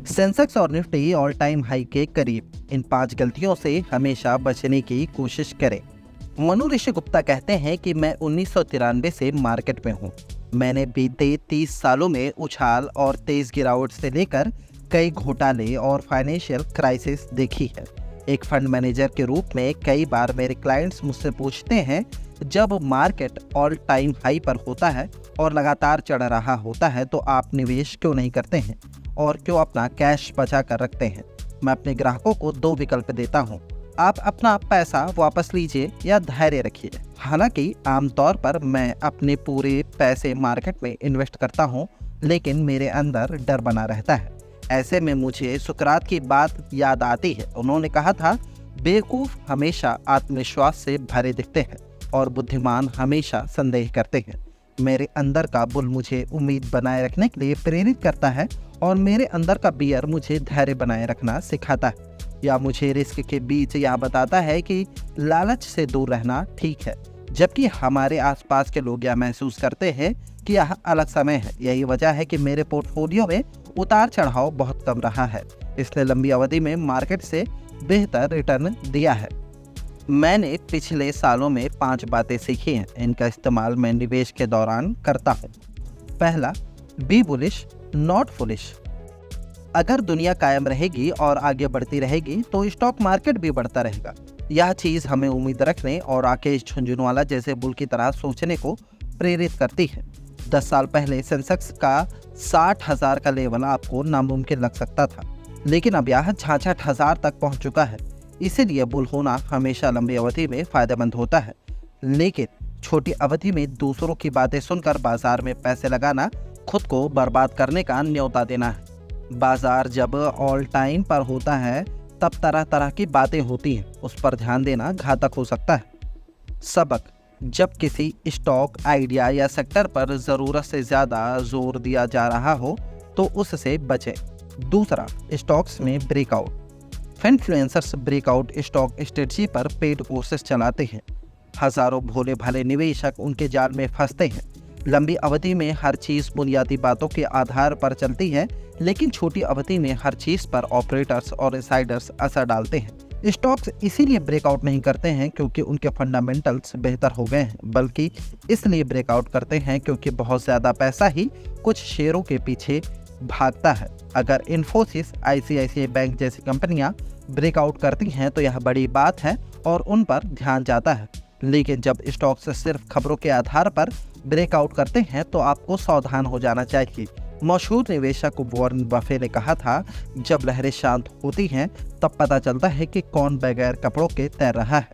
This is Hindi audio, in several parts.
सेंसेक्स और निफ्टी ऑल टाइम हाई के करीब। इन 5 गलतियों से हमेशा बचने की कोशिश करें। मनु ऋषि गुप्ता कहते हैं कि मैं 1993 से मार्केट में हूँ। मैंने बीते 30 सालों में उछाल और तेज गिरावट से लेकर कई घोटाले और फाइनेंशियल क्राइसिस देखी है। एक फंड मैनेजर के रूप में कई बार मेरे क्लाइंट्स मुझसे पूछते हैं, जब मार्केट ऑल टाइम हाई पर होता है और लगातार चढ़ रहा होता है तो आप निवेश क्यों नहीं करते हैं और क्यों अपना कैश बचा कर रखते हैं। मैं अपने ग्राहकों को 2 विकल्प देता हूं, आप अपना पैसा वापस लीजिए या धैर्य रखिए। हालांकि आमतौर पर मैं अपने पूरे पैसे मार्केट में इन्वेस्ट करता हूं, लेकिन मेरे अंदर डर बना रहता है। ऐसे में मुझे सुकरात की बात याद आती है। उन्होंने कहा था, बेवकूफ़ हमेशा आत्मविश्वास से भरे दिखते हैं और बुद्धिमान हमेशा संदेह करते हैं। मेरे अंदर का बुल मुझे उम्मीद बनाए रखने के लिए प्रेरित करता है और मेरे अंदर का बियर मुझे धैर्य बनाए रखना सिखाता है, या मुझे रिस्क के बीच यह बताता है कि लालच से दूर रहना ठीक है, जबकि हमारे आसपास के लोग यह महसूस करते हैं कि यह अलग समय है। यही वजह है कि मेरे पोर्टफोलियो में उतार चढ़ाव बहुत कम रहा है, इसने लंबी अवधि में मार्केट से बेहतर रिटर्न दिया है। मैंने पिछले सालों में 5 बातें सीखी हैं। इनका इस्तेमाल मैं निवेश के दौरान करता हूँ। पहला, बी बुलिश नॉट फुलिश। अगर दुनिया कायम रहेगी और आगे बढ़ती रहेगी तो स्टॉक मार्केट भी बढ़ता रहेगा। यह चीज़ हमें उम्मीद रखने और राकेश झुंझुनवाला जैसे बुल की तरह सोचने को प्रेरित करती है। 10 साल पहले सेंसेक्स का 60,000 का लेवल आपको नामुमकिन लग सकता था, लेकिन अब यह 66,000 तक पहुंच चुका है। इसीलिए बुल होना हमेशा लंबी अवधि में फायदेमंद होता है, लेकिन छोटी अवधि में दूसरों की बातें सुनकर बाजार में पैसे लगाना खुद को बर्बाद करने का न्योता देना है। बाजार जब ऑल टाइम पर होता है तब तरह तरह की बातें होती हैं, उस पर ध्यान देना घातक हो सकता है। सबक, जब किसी स्टॉक, आइडिया या सेक्टर पर ज़रूरत से ज़्यादा जोर दिया जा रहा हो तो उससे बचें। दूसरा, स्टॉक्स में breakout. Influencers breakout stock strategy पर पेड कोर्सेस चलाते हैं। हजारों भोले भाले निवेशक उनके जाल में फंसते हैं। लंबी अवधि में हर चीज़ बुनियादी बातों के आधार पर चलती है, लेकिन छोटी अवधि में हर चीज़ पर ऑपरेटर्स और इनसाइडर्स असर डालते हैं। स्टॉक्स इसीलिए ब्रेकआउट नहीं करते हैं क्योंकि उनके फंडामेंटल्स बेहतर हो गए हैं, बल्कि इसलिए ब्रेकआउट करते हैं क्योंकि बहुत ज़्यादा पैसा ही कुछ शेयरों के पीछे भागता है। अगर इन्फोसिस, ICICI बैंक जैसी कंपनियां ब्रेकआउट करती हैं तो यह बड़ी बात है और उन पर ध्यान जाता है, लेकिन जब स्टॉक्स सिर्फ खबरों के आधार पर ब्रेकआउट करते हैं तो आपको सावधान हो जाना चाहिए। मशहूर निवेशक वॉरेन बफे ने कहा था, जब लहरें शांत होती हैं तब पता चलता है कि कौन बगैर कपड़ों के तैर रहा है।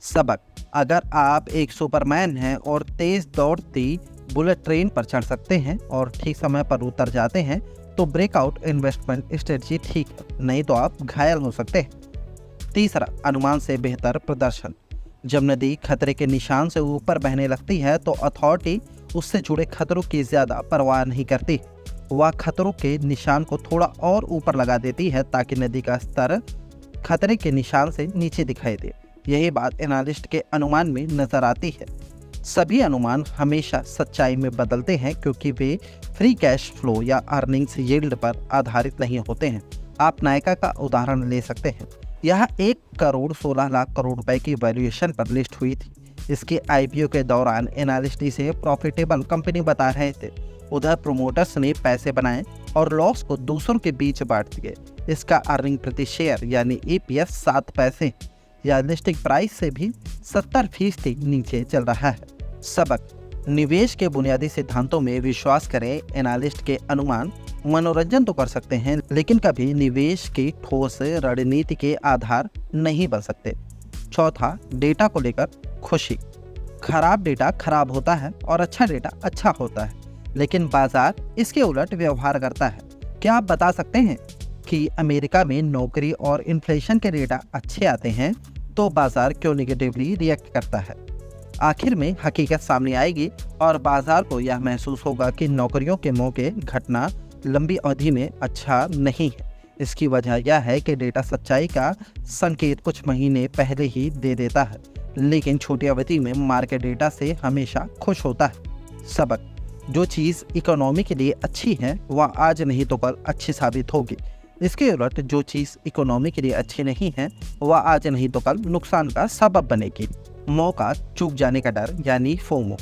सबक, अगर आप एक सुपरमैन हैं और तेज दौड़ती बुलेट ट्रेन पर चढ़ सकते हैं और ठीक समय पर उतर जाते हैं तो ब्रेकआउट इन्वेस्टमेंट स्ट्रेटजी ठीक है, नहीं तो आप घायल हो सकते हैं। तीसरा, अनुमान से बेहतर प्रदर्शन। जब नदी खतरे के निशान से ऊपर बहने लगती है तो अथॉरिटी उससे जुड़े खतरों की ज़्यादा परवाह नहीं करती। वह खतरों के निशान को थोड़ा और ऊपर लगा देती है ताकि नदी का स्तर खतरे के निशान से नीचे दिखाई दे। यही बात एनालिस्ट के अनुमान में नजर आती है। सभी अनुमान हमेशा सच्चाई में बदलते हैं क्योंकि वे फ्री कैश फ्लो या अर्निंग्स यील्ड पर आधारित नहीं होते हैं। आप नायका का उदाहरण ले सकते हैं। यह 1 करोड़ 16 लाख करोड़ रुपए की वैल्यूएशन पर लिस्ट हुई थी। इसके IPO के दौरान एनालिस्ट इसे प्रॉफिटेबल कंपनी बता रहे थे। उधर प्रोमोटर्स ने पैसे बनाए और लॉस को दूसरों के बीच बांट दिए। इसका अर्निंग प्रति शेयर यानी EPS 7 पैसे या लिस्टिंग प्राइस से भी 70% नीचे चल रहा है। सबक, निवेश के बुनियादी सिद्धांतों में विश्वास करें। एनालिस्ट के अनुमान मनोरंजन तो कर सकते हैं, लेकिन कभी निवेश की ठोस रणनीति के आधार नहीं बन सकते। चौथा, डेटा को लेकर खुशी। खराब डेटा खराब होता है और अच्छा डेटा अच्छा होता है, लेकिन बाजार इसके उलट व्यवहार करता है। क्या आप बता सकते हैं कि अमेरिका में नौकरी और इन्फ्लेशन के डेटा अच्छे आते हैं तो बाजार क्यों नेगेटिवली रिएक्ट करता है? आखिर में हकीकत सामने आएगी और बाजार को यह महसूस होगा कि नौकरियों के मौके घटना लंबी अवधि में अच्छा नहीं है। इसकी वजह यह है कि डेटा सच्चाई का संकेत कुछ महीने पहले ही दे देता है, लेकिन छोटी अवधि में मार्केट डेटा से हमेशा खुश होता है। सबक, जो चीज़ इकोनॉमी के लिए अच्छी है वह आज नहीं तो कल अच्छी साबित होगी। इसके उलट जो चीज़ इकोनॉमी के लिए अच्छी नहीं है वह आज नहीं तो कल नुकसान का सबब बनेगी। मौका चूक जाने का डर यानी फोमो।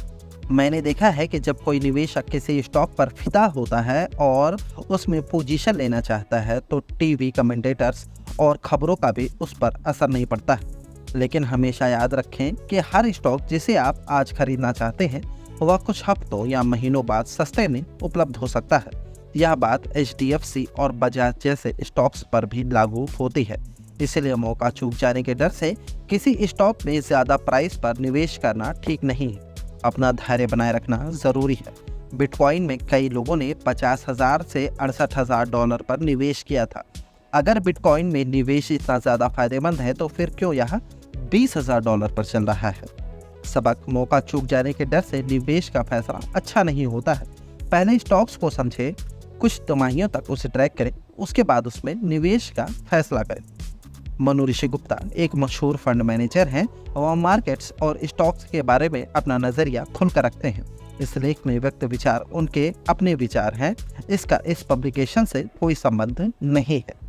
मैंने देखा है कि जब कोई निवेशक किसी स्टॉक पर फिदा होता है और उसमें पोजीशन लेना चाहता है तो टीवी कमेंटेटर्स और खबरों का भी उस पर असर नहीं पड़ता है। लेकिन हमेशा याद रखें कि हर स्टॉक जिसे आप आज खरीदना चाहते हैं वह कुछ हफ्तों या महीनों बाद सस्ते में उपलब्ध हो सकता है। यह बात HDFC और बजाज जैसे स्टॉक्स पर भी लागू होती है। इसलिए मौका चूक जाने के डर से किसी स्टॉक में ज़्यादा प्राइस पर निवेश करना ठीक नहीं है। अपना धैर्य बनाए रखना ज़रूरी है। बिटकॉइन में कई लोगों ने 50,000 से $68,000 पर निवेश किया था। अगर बिटकॉइन में निवेश इतना ज़्यादा फायदेमंद है तो फिर क्यों यह $20,000 पर चल रहा है। सबक, मौका चूक जाने के डर से निवेश का फैसला अच्छा नहीं होता है। पहले स्टॉक्स को समझें, कुछ तिमाहियों तक उसे ट्रैक करें, उसके बाद उसमें निवेश का फैसला करें। मनु ऋषि गुप्ता एक मशहूर फंड मैनेजर हैं। वह मार्केट्स और स्टॉक्स के बारे में अपना नज़रिया खुलकर रखते हैं। इस लेख में व्यक्त विचार उनके अपने विचार हैं। इसका इस पब्लिकेशन से कोई संबंध नहीं है।